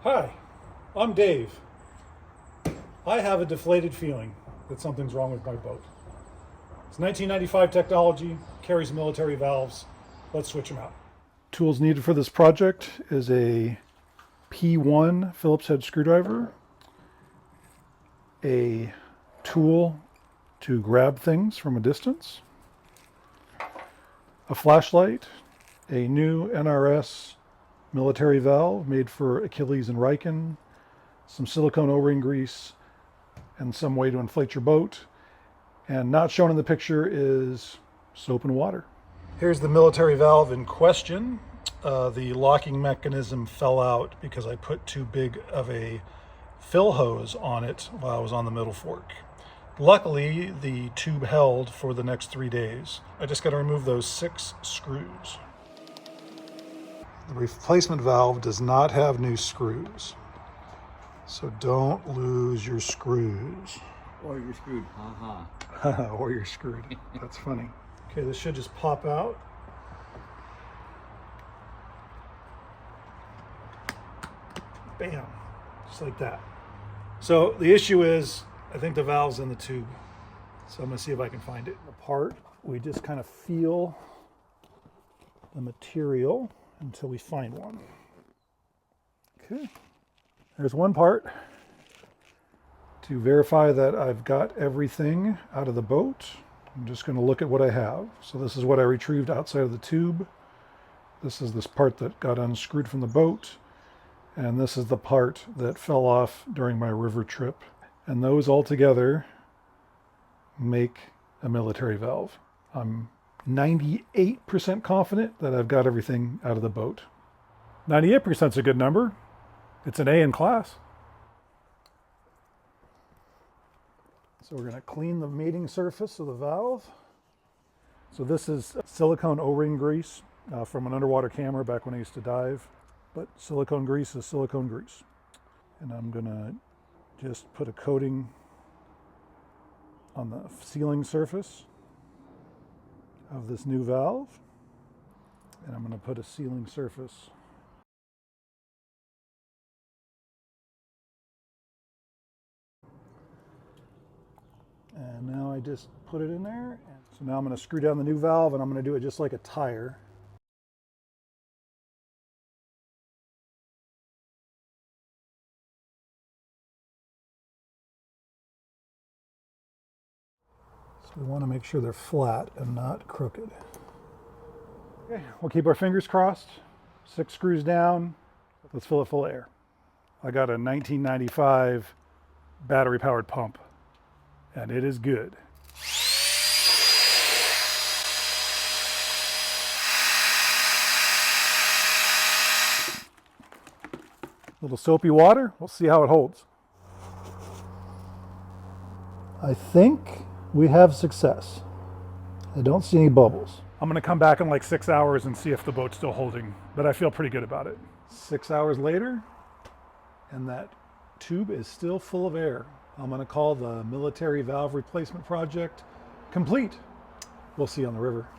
Hi, I'm Dave. I have a deflated feeling that something's wrong with my boat. It's 1995 technology, carries military valves. Let's switch them out. Tools needed for this project is a P1 Phillips head screwdriver, a tool to grab things from a distance, a flashlight, a new NRS military valve made for Achilles and Riken, some silicone O-ring grease, and some way to inflate your boat. And not shown in the picture is soap and water. Here's the military valve in question. The locking mechanism fell out because I put too big of a fill hose on it while I was on the middle fork. Luckily, the tube held for the next 3 days. I just got to remove those 6 screws. The replacement valve does not have new screws, so don't lose your screws. Or you're screwed. Haha. Or you're screwed. That's funny. Okay, this should just pop out. Bam, just like that. So the issue is, I think the valve's in the tube. So I'm gonna see if I can find it. Apart, we just kind of feel the material until we find one. Okay, there's one part. To verify that I've got everything out of the boat, I'm just going to look at what I have. So this is what I retrieved outside of the tube. This is this part that got unscrewed from the boat. And this is the part that fell off during my river trip. And those all together make a military valve. I'm 98% confident that I've got everything out of the boat. 98% is a good number. It's an A in class. So we're going to clean the mating surface of the valve. So this is silicone O-ring grease from an underwater camera back when I used to dive. But silicone grease is silicone grease. And I'm going to just put a coating on the sealing surface of this new valve. And I'm going to put a sealing surface and now I just put it in there. So now I'm going to screw down the new valve and I'm going to do it just like a tire. So we want to make sure they're flat and not crooked. Okay, we'll keep our fingers crossed. 6 screws down. Let's fill it full of air. I got a 1995 battery powered pump and it is good. Little soapy water, we'll see how it holds. I think we have success. I don't see any bubbles. I'm gonna come back in like 6 hours and see if the boat's still holding, but I feel pretty good about it. 6 hours later, and that tube is still full of air. I'm gonna call the military valve replacement project complete. We'll see you on the river.